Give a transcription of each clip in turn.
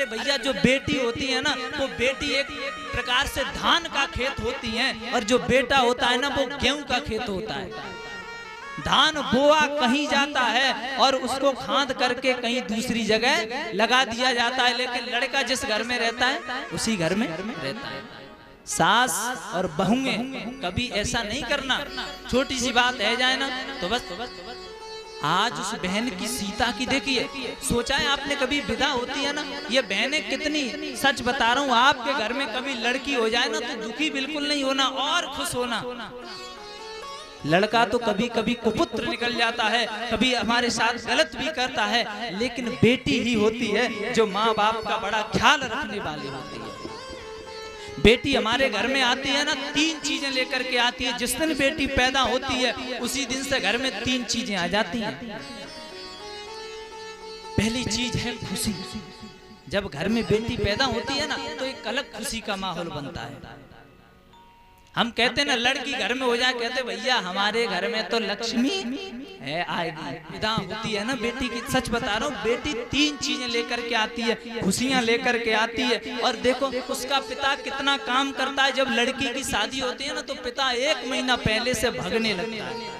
भैया जो बेटी होती है ना, वो बेटी एक प्रकार से धान का खेत होती है, और जो बेटा होता है ना वो गेहूं का खेत होता है। धान बोआ कहीं जाता है और उसको खाद करके कहीं दूसरी जगह लगा दिया जाता है, लेकिन लड़का जिस घर में रहता है उसी घर में रहता है। सास और बहुएं कभी ऐसा नहीं करना। छोटी सी बात है जाए ना तो बस आज उस बहन की सीता की देखिए, सोचा है आपने कभी विदा होती है ना, ये बहनें कितनी, सच बता रहा हूँ, आपके घर में कभी लड़की हो जाए ना तो दुखी बिल्कुल नहीं होना और खुश होना। लड़का तो कभी कभी कुपुत्र निकल जाता है, कभी हमारे साथ गलत भी करता है, लेकिन बेटी ही होती है जो माँ बाप का बड़ा ख्याल रखने वाली होती है। बेटी हमारे घर में आती है ना, 3 चीजें लेकर के आती है। जिस दिन बेटी पैदा होती है उसी दिन से घर में 3 चीजें आ जाती हैं। पहली चीज है खुशी। जब घर में बेटी पैदा होती है ना तो एक अलग खुशी का माहौल बनता है। हम कहते ना लड़की घर में हो जाए, कहते भैया हमारे घर में तो लक्ष्मी है आएगी, विदा होती है ना बेटी की। सच बता रहा हूँ, बेटी 3 चीजें लेकर के आती है, खुशियां लेकर के आती है। और देखो उसका पिता कितना काम करता है। जब लड़की की शादी होती है ना तो पिता 1 महीना पहले से भागने लगता है।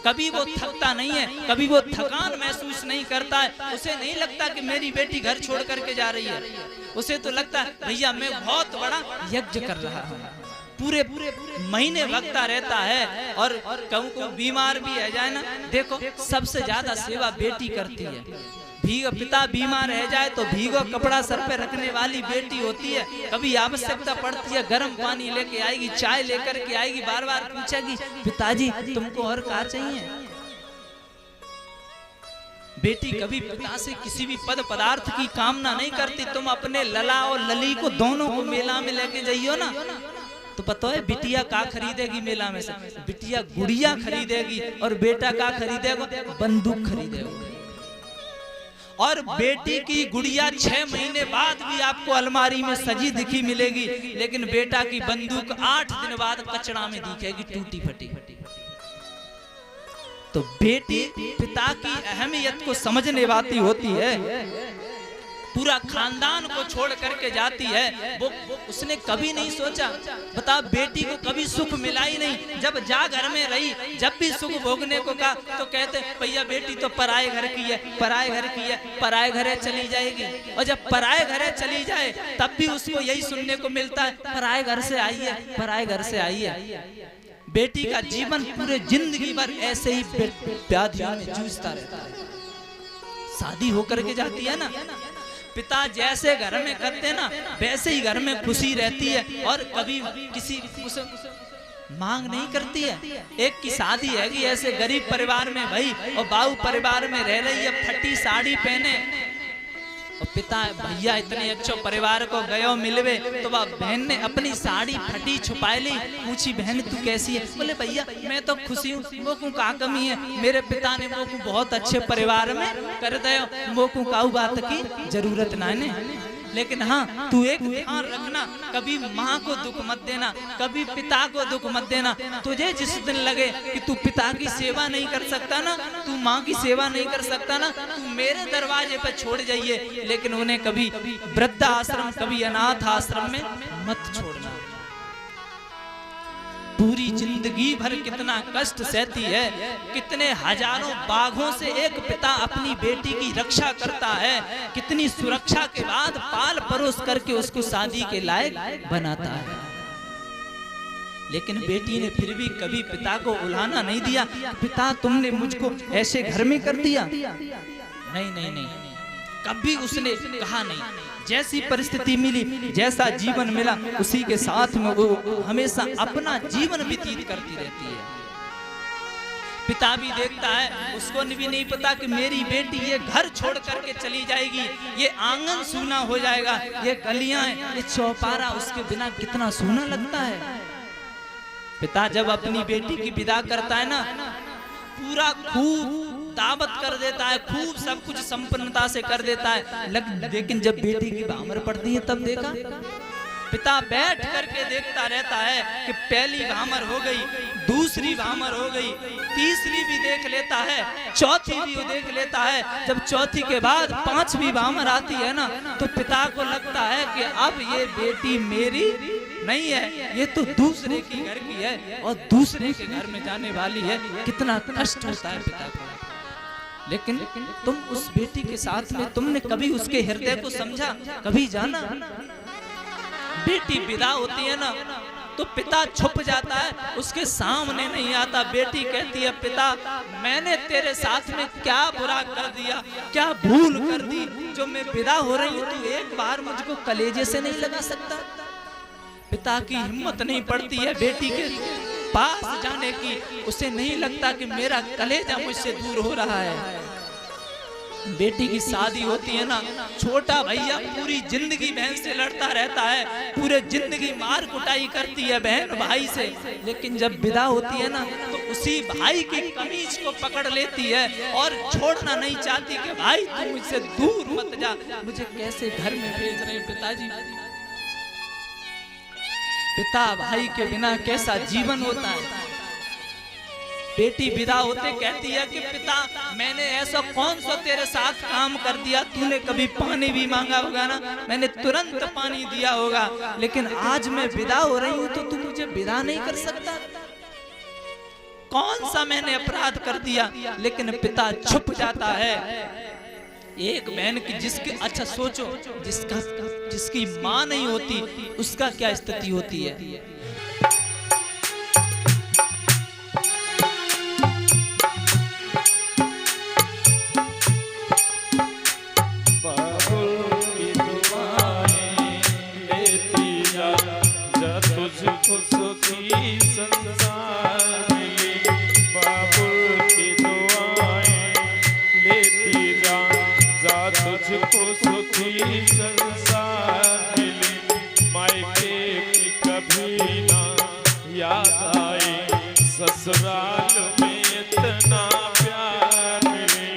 कभी वो थकता नहीं है, कभी वो थकान महसूस नहीं करता है। उसे नहीं लगता कि मेरी बेटी घर छोड़ करके जा रही है, उसे तो लगता है भैया मैं बहुत बड़ा यज्ञ कर रहा हूँ। पूरे महीने भगता रहता है। और कहूँ को बीमार भी है जाए ना, देखो सबसे ज्यादा सेवा बेटी करती है। पिता बीमार रह जाए तो भीगो कपड़ा सर पे रखने वाली बेटी होती है। कभी आवश्यकता पड़ती है गर्म पानी लेके आएगी, चाय लेकर के आएगी, बार बार पूछेगी पिताजी तुमको और क्या चाहिए। बेटी कभी पिता से किसी भी पद पदार्थ की कामना नहीं करती। तुम अपने लला और लली को दोनों को मेला में लेके जाइयो ना तो पता है बिटिया का खरीदेगी मेला में से, बिटिया गुड़िया खरीदेगी और बेटा का खरीदेगा, बंदूक खरीदेगा। और बेटी की गुड़िया 6 महीने बाद भी आपको अलमारी में सजी दिखी मिलेगी, लेकिन बेटा की बंदूक 8 दिन बाद कचरा में दिखेगी टूटी फटी। तो बेटी पिता की अहमियत को समझने वाली होती है, पूरा खानदान को छोड़ करके जाती है। वो उसने कभी नहीं सोचा, बता बेटी को कभी सुख मिला ही नहीं। जब जा घर में रही, जब भी सुख भोगने को कहा तो कहते भैया बेटी तो पराए घर की है, पराए घर की है, पराए घरे चली जाएगी। और जब पराए घरे चली जाए तब भी उसको यही सुनने को मिलता है पराए घर से आई है, पराए घर से आई है। बेटी का जीवन पूरे जिंदगी भर ऐसे ही व्याधियों में जूझता रहता है। शादी होकर के जाती है ना, पिता जैसे घर में करते ना वैसे ही घर में खुशी रहती है, और कभी किसी उसे मांग नहीं करती है। एक की शादी है कि ऐसे गरीब परिवार में भाई, और बाऊ परिवार में रह रही है, फटी साड़ी पहने, और पिता भैया इतने अच्छे परिवार को गयो मिलवे तो वह बहन ने अपनी साड़ी फटी छुपा ली। पूछी बहन तू कैसी है? बोले भैया मैं तो खुशी हूँ, वो को का कमी है, मेरे पिता ने वो को बहुत अच्छे परिवार में कर दयो, वो को काऊ बात की जरूरत ना है। लेकिन हाँ तू एक ध्यान रखना, कभी माँ को दुख मत देना, कभी पिता को दुख मत देना। तुझे जिस दिन लगे कि तू पिता की सेवा नहीं कर सकता ना, तू माँ की सेवा नहीं कर सकता ना, तू मेरे दरवाजे पर छोड़ जाइए, लेकिन उन्हें कभी वृद्धाश्रम, कभी अनाथ आश्रम में मत छोड़ना। पूरी जिंदगी भर कितना कष्ट सहती है, कितने हजारों बाघों से एक पिता अपनी बेटी की रक्षा करता है, कितनी सुरक्षा के बाद पाल परोस करके उसको शादी के लायक बनाता है। लेकिन बेटी ने फिर भी कभी पिता को उलाहना नहीं दिया, पिता तुमने मुझको ऐसे घर में कर दिया। नहीं नहीं नहीं, कभी उसने कहा नहीं। जैसी परिस्थिति मिली, जैसा जीवन मिला, उसी के साथ में वो हमेशा अपना जीवन व्यतीत करती रहती है। पिता भी देखता है, उसको भी नहीं पता कि मेरी बेटी ये घर छोड़ करके चली जाएगी, ये आंगन सूना हो जाएगा, ये गलियां, ये चौपारा उसके बिना कितना सूना लगता है। पिता जब अपनी बेटी की विदा करता है ना, पूरा खूब दावत कर देता है, खूब सब कुछ संपन्नता से कर देता है। लेकिन जब बेटी की भामर पड़ती है तब देखा, पिता बैठ करके देखता रहता है कि पहली भामर हो गई, दूसरी भामर हो गई, तीसरी भी देख लेता है, चौथी भी देख लेता है। जब चौथी के बाद पांचवी भामर आती है ना, तो पिता को लगता है कि अब ये बेटी मेरी नहीं है, ये तो दूसरे की घर की है और दूसरे के घर में जाने वाली है। कितना कष्ट होता है पिता को। लेकिन तुम उस बेटी के साथ में तुमने कभी उसके हृदय को समझा, कभी जाना? बेटी विदा होती है ना, तो पिता छुप जाता है, उसके सामने नहीं आता। बेटी कहती है, पिता मैंने तेरे साथ में क्या बुरा कर दिया, क्या भूल कर दी, जो मैं विदा हो रही हूँ, तू एक बार मुझको कलेजे से नहीं लगा सकता? पिता की हिम्मत नहीं पड़ती है बेटी के पास जाने की। उसे नहीं लगता कि मेरा कलेजा मुझसे दूर हो रहा है। बेटी की शादी होती है ना, छोटा भैया पूरी जिंदगी बहन से लड़ता रहता है, पूरे जिंदगी मार कुटाई करती है बहन भाई से, लेकिन जब विदा होती है ना, तो उसी भाई की कमीज को पकड़ लेती है और छोड़ना नहीं चाहती कि भाई तू मुझसे दूर मत जा, मुझे कैसे घर में भेज रहे पिताजी। पिता भाई के बिना कैसा जीवन होता है। बेटी विदा होते कहती है कि पिता मैंने ऐसा कौन सा तेरे साथ काम कर दिया, तूने कभी पानी भी मांगा होगा ना, मैंने तुरंत पानी दिया होगा, लेकिन आज मैं विदा हो रही हूं तो तू मुझे विदा नहीं कर सकता? कौन सा मैंने अपराध कर दिया? लेकिन पिता छुप जाता है। एक बहन की जिसकी, अच्छा सोचो, जिसकी मां नहीं होती उसका क्या स्थिति होती है। ससुराल में इतना प्यार मिले।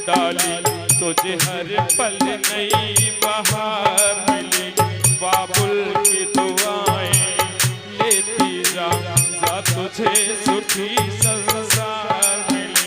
डाली तुझे हर पल नई बहार मिली, बाबुल की दुआएं लेती जा तुझे सुखी संसार मिली।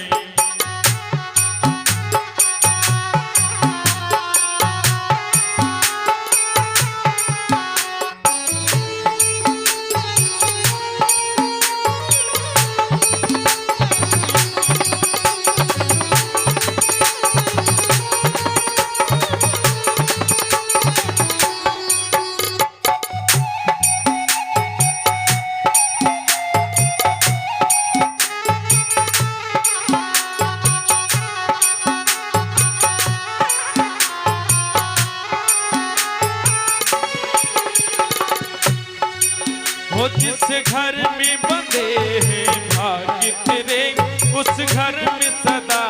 जिस घर में बंधे हैं भाग्य तेरे, उस घर में सदा